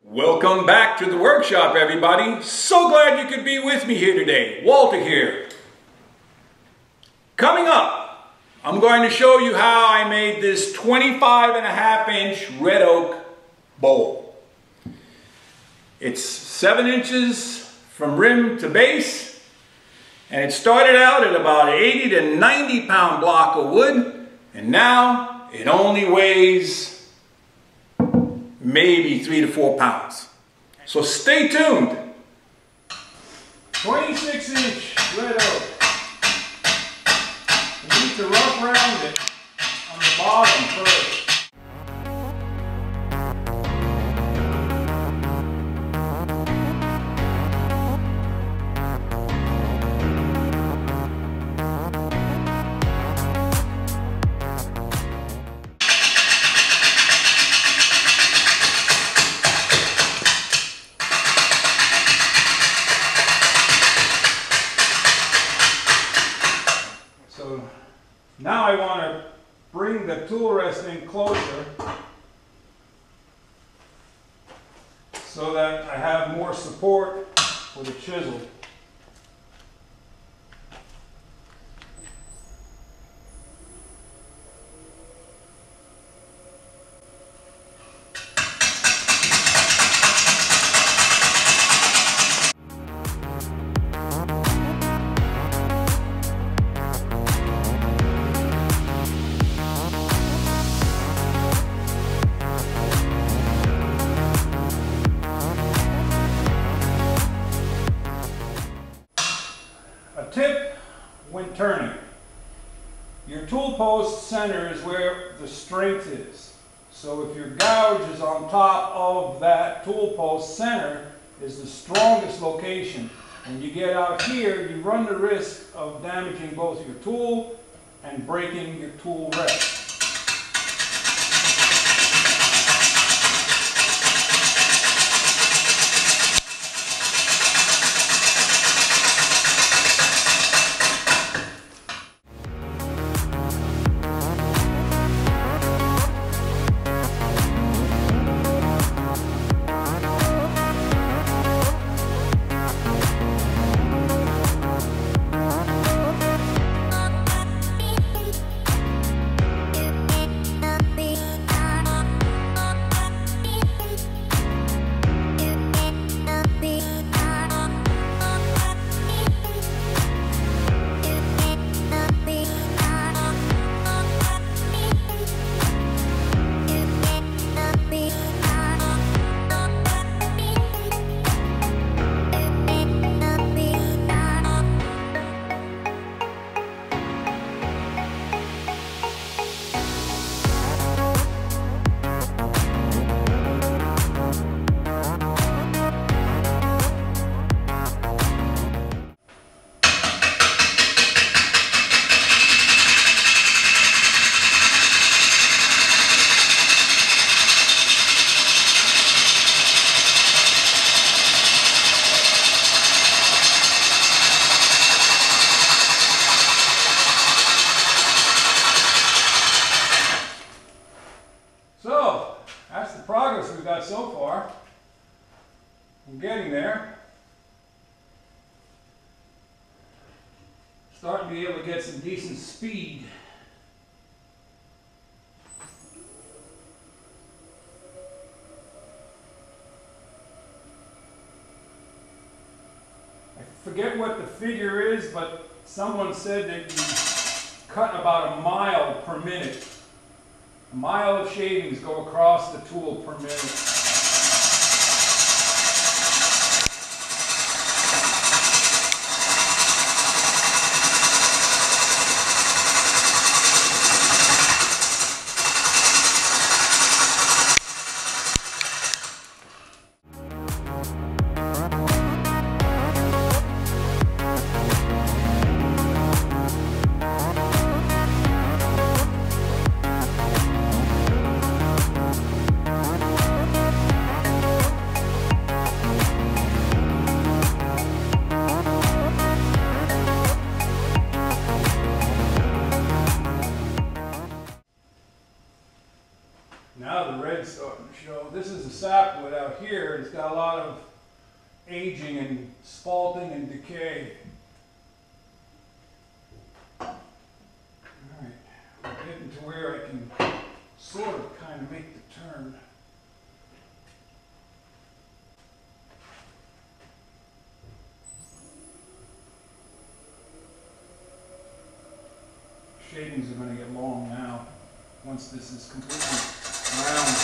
Welcome back to the workshop, everybody. So glad you could be with me here today. Walter here. Coming up, I'm going to show you how I made this 25.5-inch red oak bowl. It's 7 inches from rim to base, and it started out at about an 80 to 90 pound block of wood, and now it only weighs maybe 3 to 4 pounds. So stay tuned. 26-inch red oak. We need to rough round it on the bottom first. Now I want to bring the tool rest in closer so that I have more support for the chisel. Tip when turning. Your tool post center is where the strength is. So if your gouge is on top of that tool post center is the strongest location. When you get out here, you run the risk of damaging both your tool and breaking your tool rest. So, that's the progress we've got so far. I'm getting there. Starting to be able to get some decent speed. I forget what the figure is, but someone said that you cut about 1 mile per minute. 1 mile of shavings go across the tool per minute. Now the red's starting to show. This is a sapwood out here. It's got a lot of aging and spalting and decay. Alright, we're getting to where I can sort of kind of make the turn. Shavings are going to get long now once this is completely round.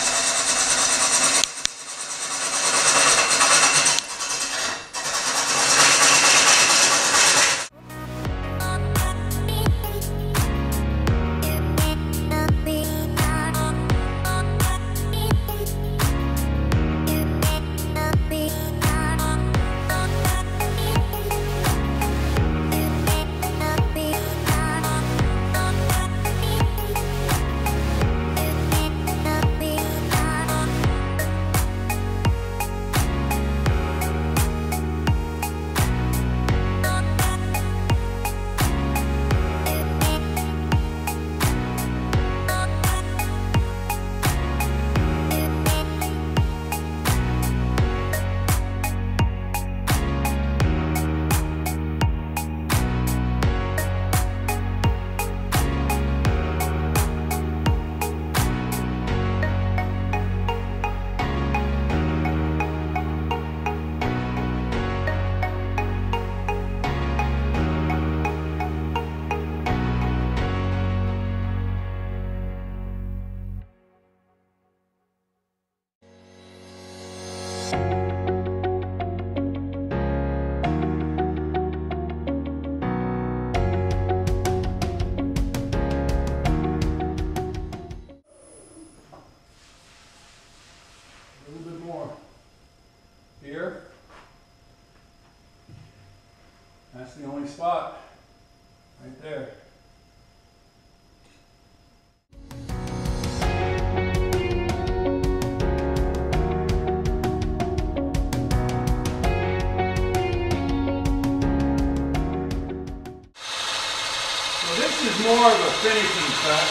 Here. That's the only spot, right there. So this is more of a finishing cut.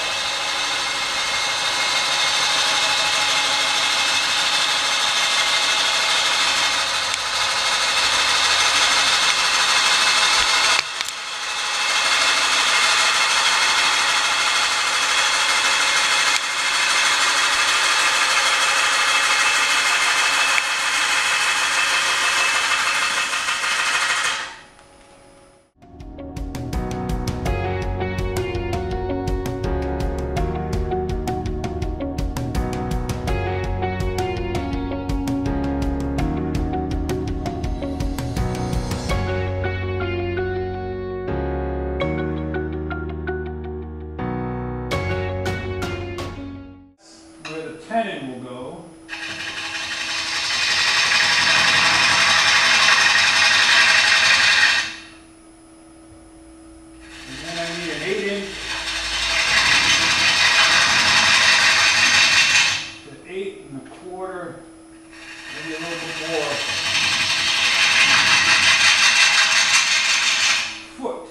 Tenon will go. And then I need an 8" to 8 1/4, maybe a little bit more. Foot.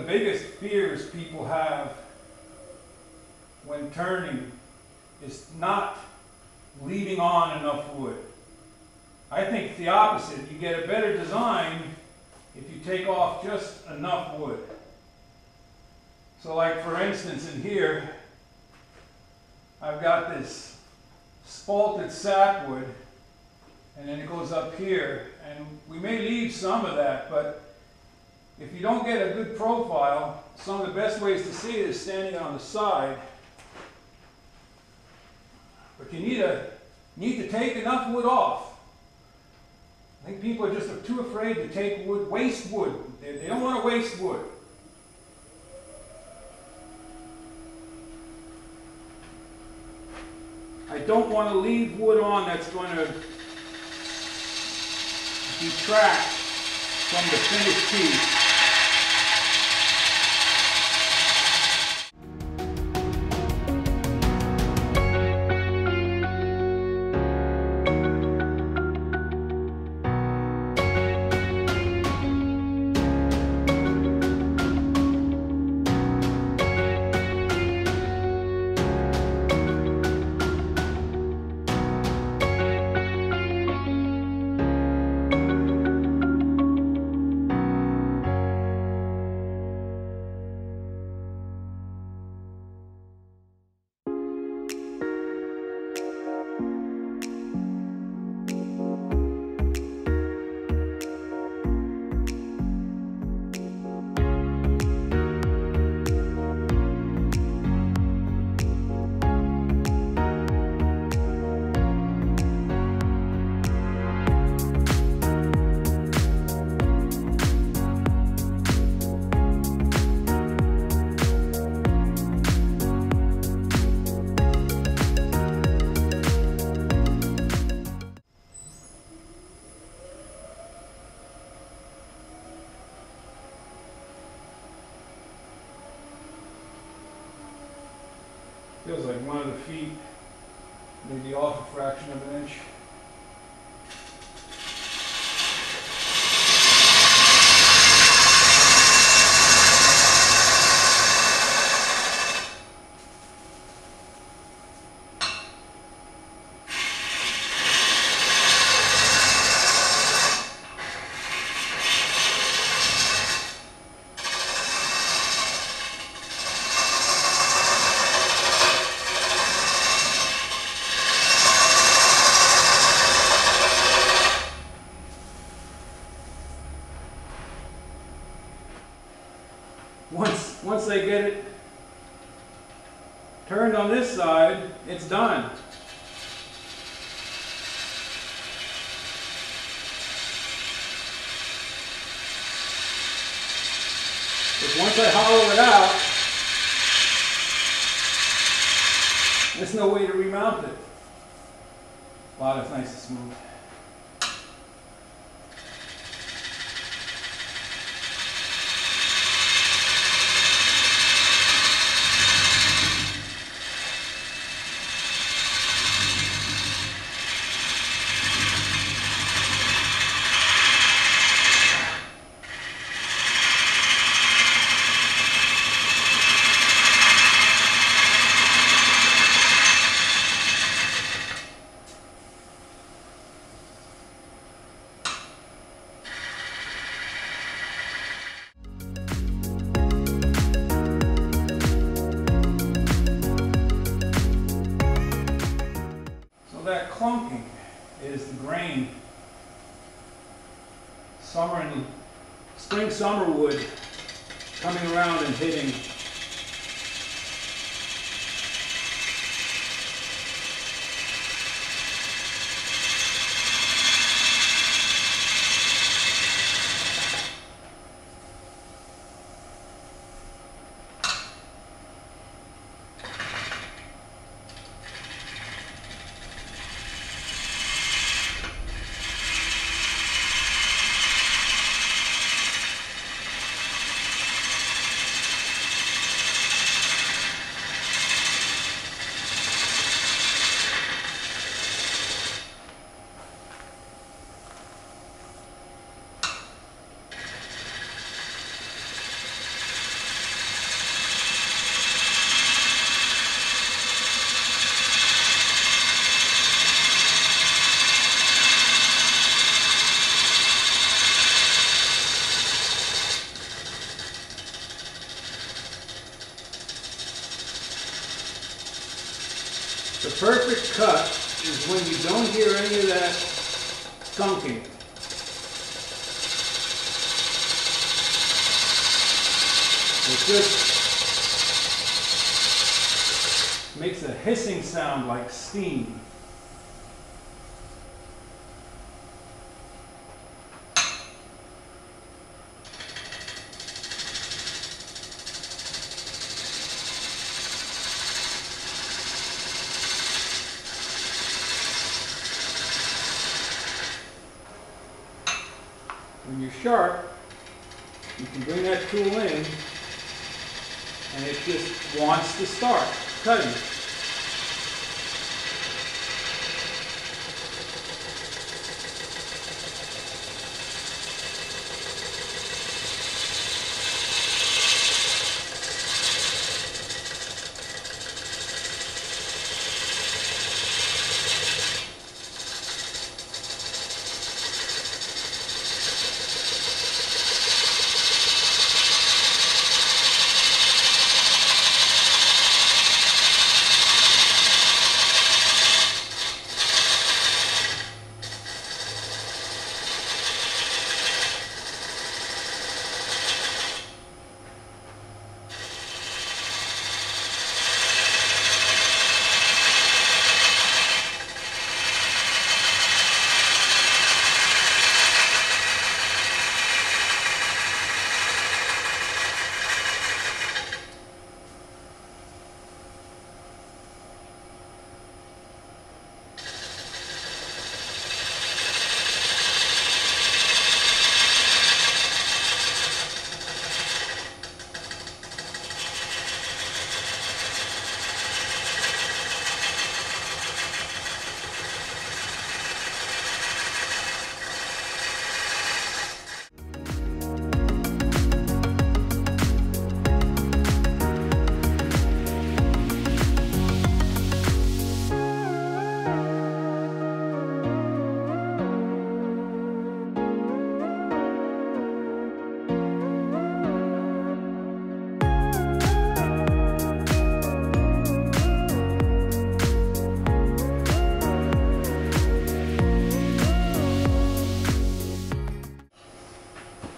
biggest fears people have when turning is not leaving on enough wood. I think it's the opposite. You get a better design if you take off just enough wood. So like for instance in here, I've got this spalted sapwood, and then it goes up here, and we may leave some of that, but if you don't get a good profile, some of the best ways to see it is standing on the side. But you need to take enough wood off. I think people are just too afraid to take wood, waste wood. They don't want to waste wood. I don't want to leave wood on that's going to detract from the finished piece. Feels like one of the feet, maybe off a fraction of an inch. Once they get it turned on this side, it's done. But once I hollow it out, there's no way to remount it. Wow, that's nice and smooth. That clunking is the grain. Spring summer wood coming around and hitting. perfect cut is when you don't hear any of that gunking. It just makes a hissing sound like steam. When you're sharp, you can bring that tool in and it just wants to start cutting.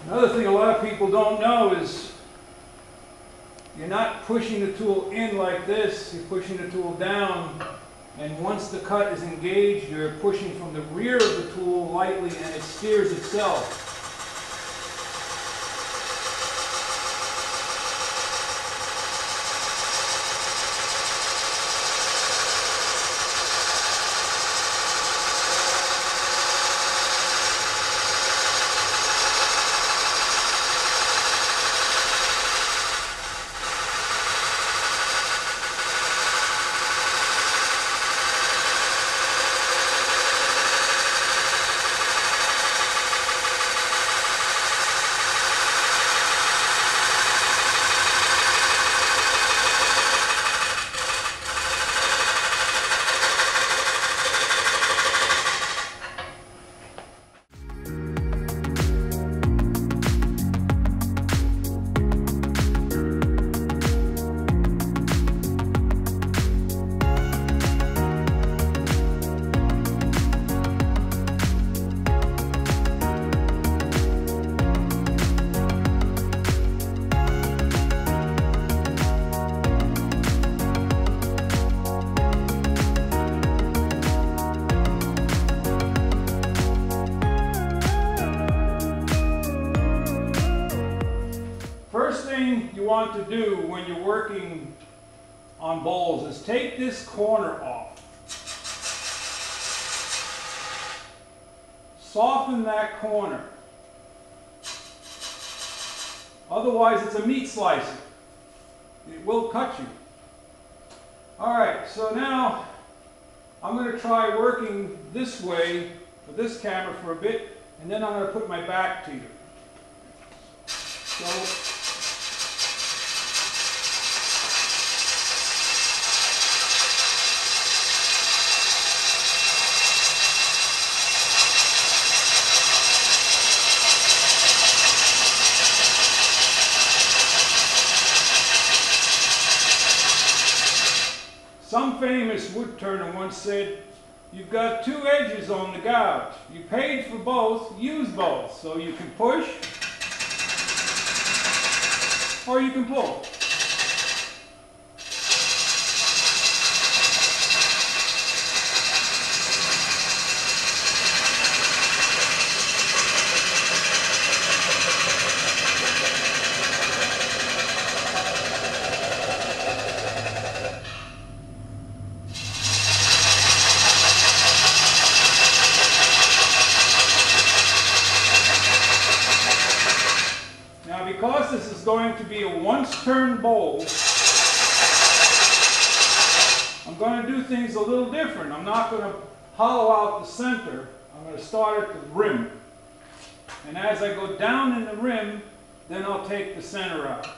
Another thing a lot of people don't know is you're not pushing the tool in like this, you're pushing the tool down, and once the cut is engaged, you're pushing from the rear of the tool lightly and it steers itself. First thing you want to do when you're working on bowls is take this corner off. Soften that corner. Otherwise it's a meat slicer. It will cut you. Alright, so now I'm going to try working this way with this camera for a bit, and then I'm going to put my back to you. So, Some famous wood turner once said, you've got two edges on the gouge. You paid for both, use both. So you can push or you can pull. Because this is going to be a once-turn bowl, I'm going to do things a little different. I'm not going to hollow out the center. I'm going to start at the rim. And as I go down in the rim, then I'll take the center out.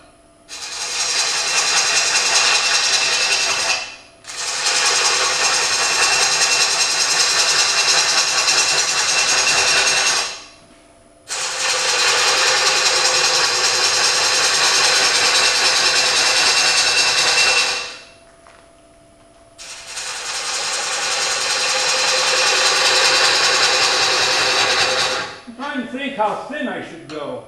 Think how thin I should go.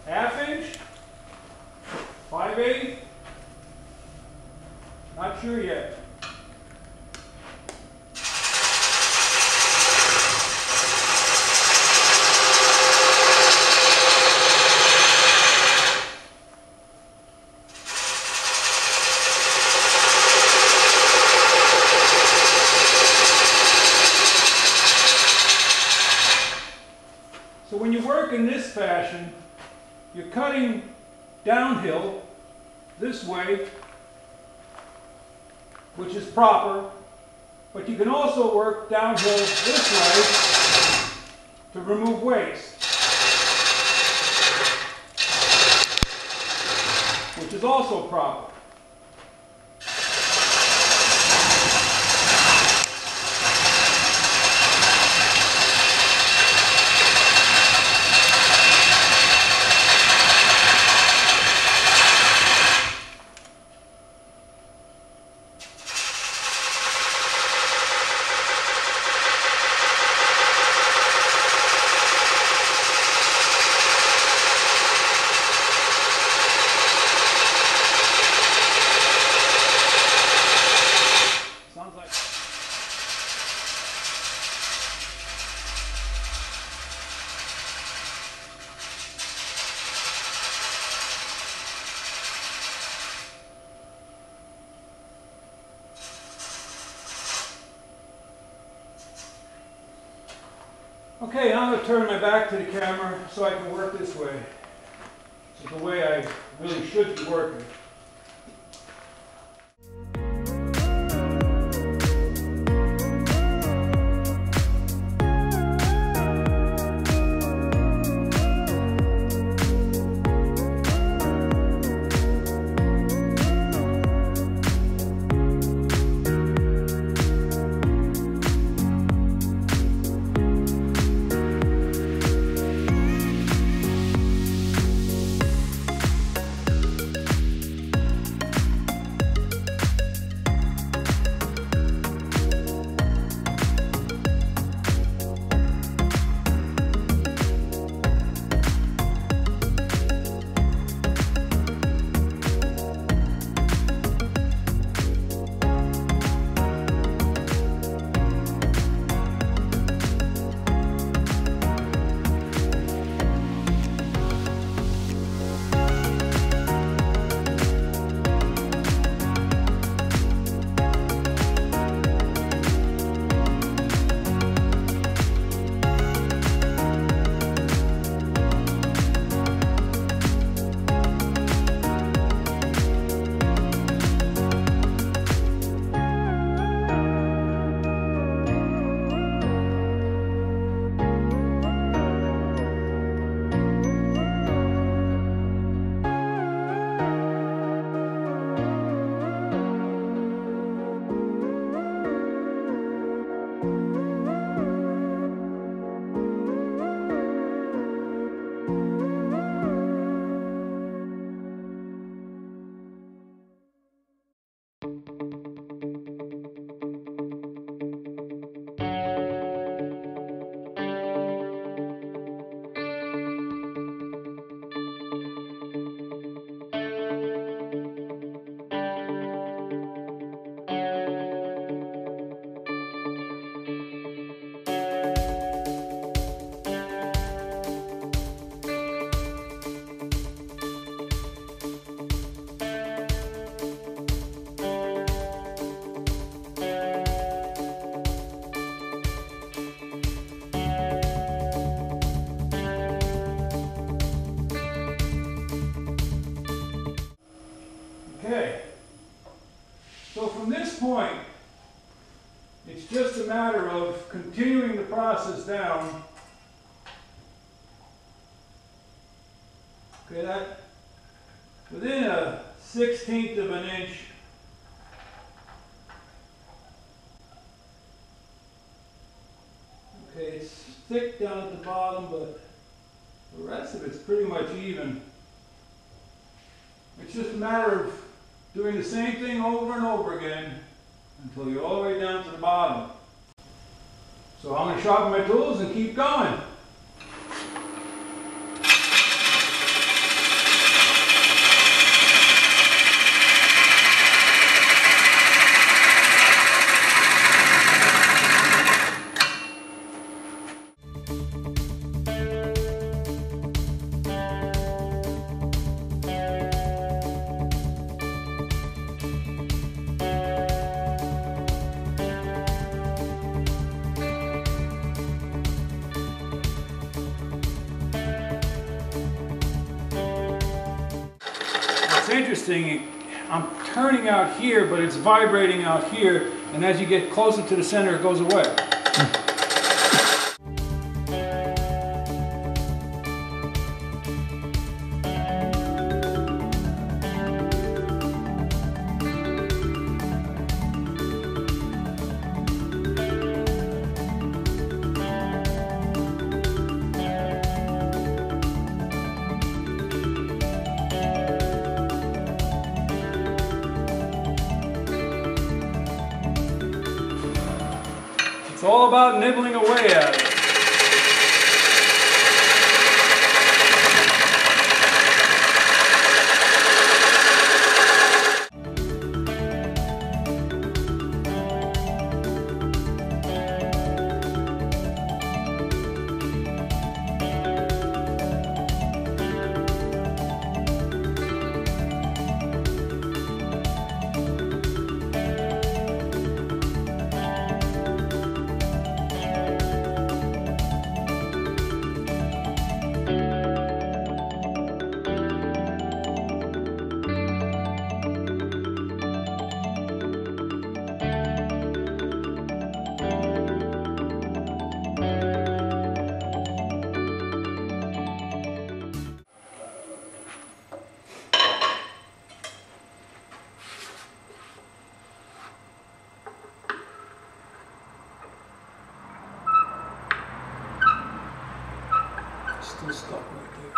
Half inch? 5/8? Not sure yet. So when you work in this fashion, you're cutting downhill this way, which is proper, but you can also work downhill this way to remove waste, which is also proper. Okay, now I'm going to turn my back to the camera so I can work this way. This is the way I really should be working. So from this point, it's just a matter of continuing the process down. Okay, that within a 1/16 of an inch. Okay, it's thick down at the bottom, but the rest of it's pretty much even. It's just a matter of doing the same thing over and over again until you're all the way down to the bottom. So I'm going to sharpen my tools and keep going. It's interesting, I'm turning out here, but it's vibrating out here, and as you get closer to the center, it goes away. It's all about nibbling away at it. Still stuck right there.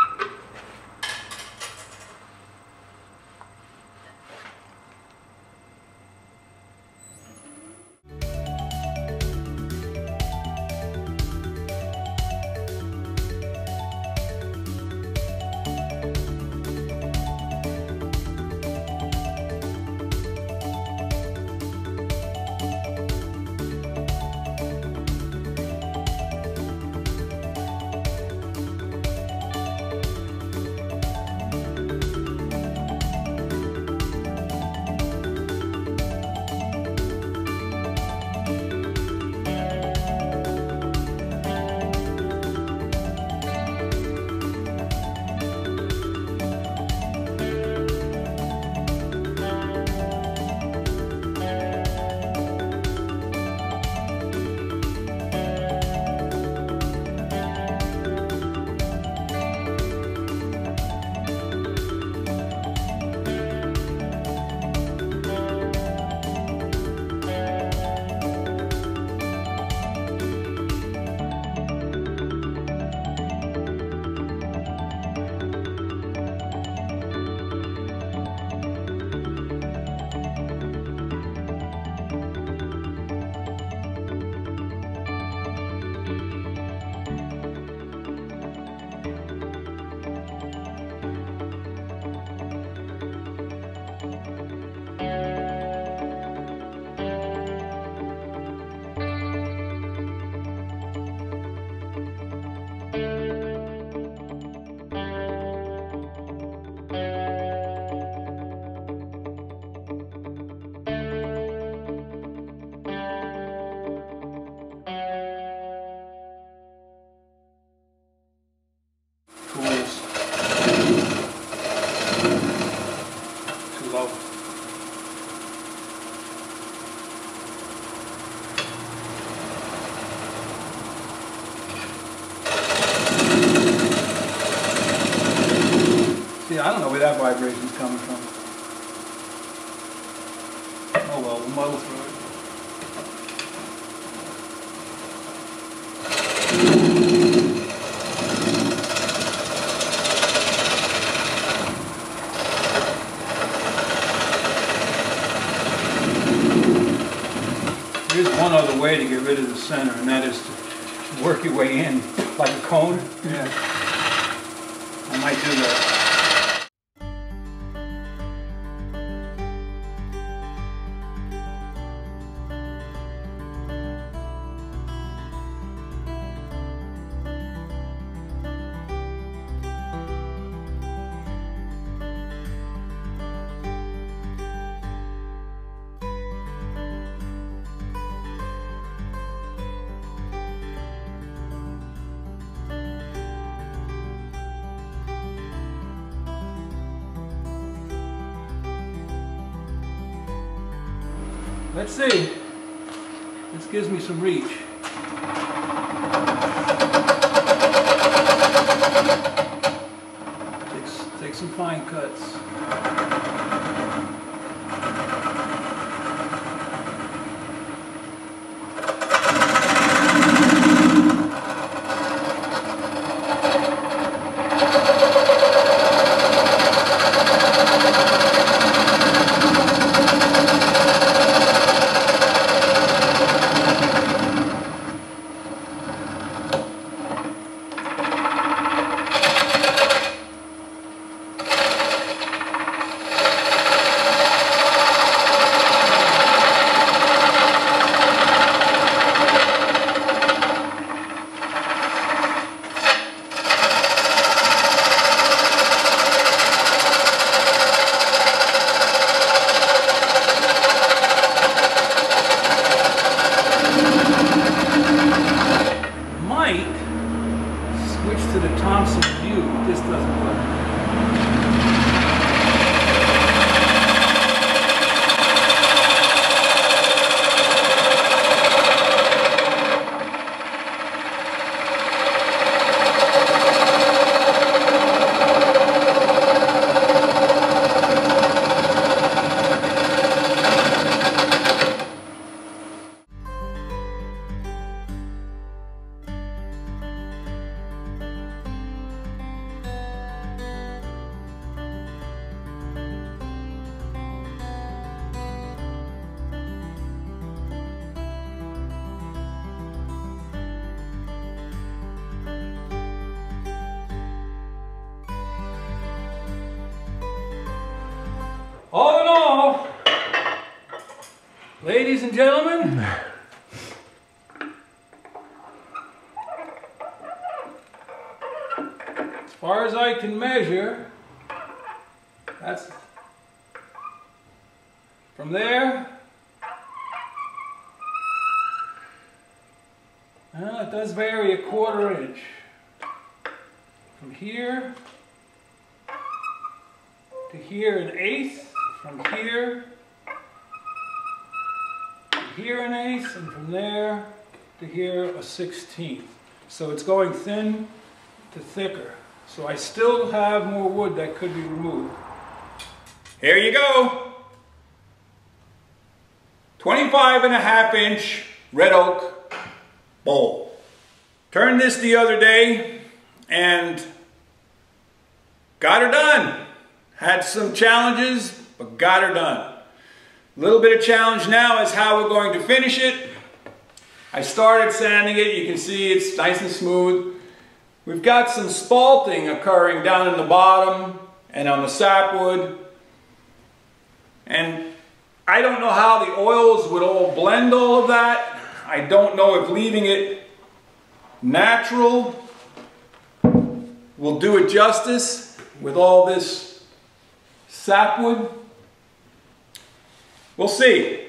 I don't know where that vibration's coming from. Oh well, we'll muddle through it. There's one other way to get rid of the center, and that is to work your way in like a cone. Yeah. I might do that. Let's see. This gives me some reach. Take some fine cuts. To the Thompson view, this doesn't work. All in all, ladies and gentlemen, as far as I can measure, that's from there. It does vary a quarter inch. From here to here, an eighth. From here to here, an eighth, and from there to here, a 16th. So it's going thin to thicker. So I still have more wood that could be removed. Here you go. 25.5-inch red oak bowl. Turned this the other day and got her done. Had some challenges, but got her done. A little bit of challenge now is how we're going to finish it. I started sanding it. You can see it's nice and smooth. We've got some spalting occurring down in the bottom and on the sapwood. And I don't know how the oils would all blend all of that. I don't know if leaving it natural will do it justice with all this sapwood. We'll see.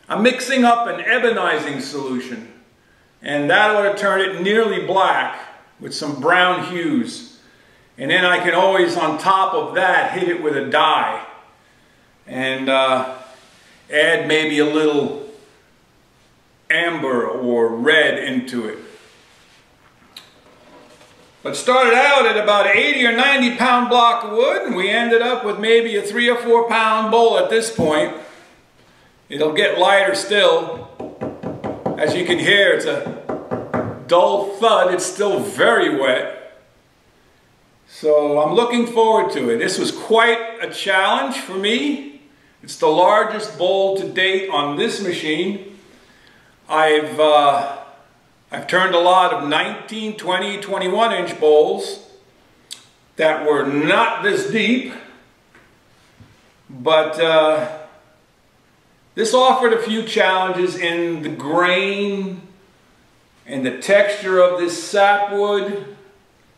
I'm mixing up an ebonizing solution, and that ought to turn it nearly black with some brown hues. And then I can always, on top of that, hit it with a dye and add maybe a little amber or red into it. but started out at about 80 or 90 pound block of wood, and we ended up with maybe a 3 or 4 pound bowl at this point. It'll get lighter still. As you can hear, it's a dull thud. It's still very wet. So I'm looking forward to it. This was quite a challenge for me. It's the largest bowl to date on this machine. I've turned a lot of 19, 20, 21 inch bowls that were not this deep, but this offered a few challenges in the grain and the texture of this sapwood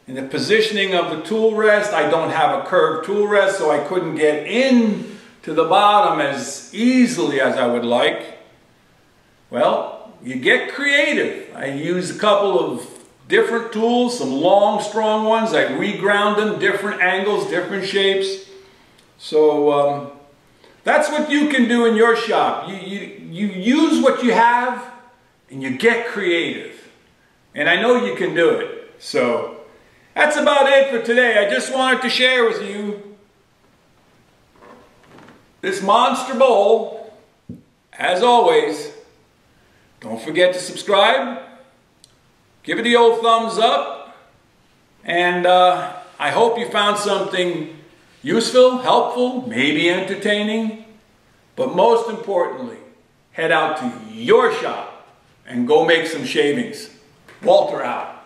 and the positioning of the tool rest. I don't have a curved tool rest, so I couldn't get in to the bottom as easily as I would like. Well, you get creative. I used a couple of different tools, some long, strong ones. I reground them, different angles, different shapes. So that's what you can do in your shop. You use what you have and you get creative. And I know you can do it. So that's about it for today. I just wanted to share with you this monster bowl. As always, don't forget to subscribe, give it the old thumbs up, and I hope you found something useful, helpful, maybe entertaining, but most importantly, head out to your shop and go make some shavings. Walter out.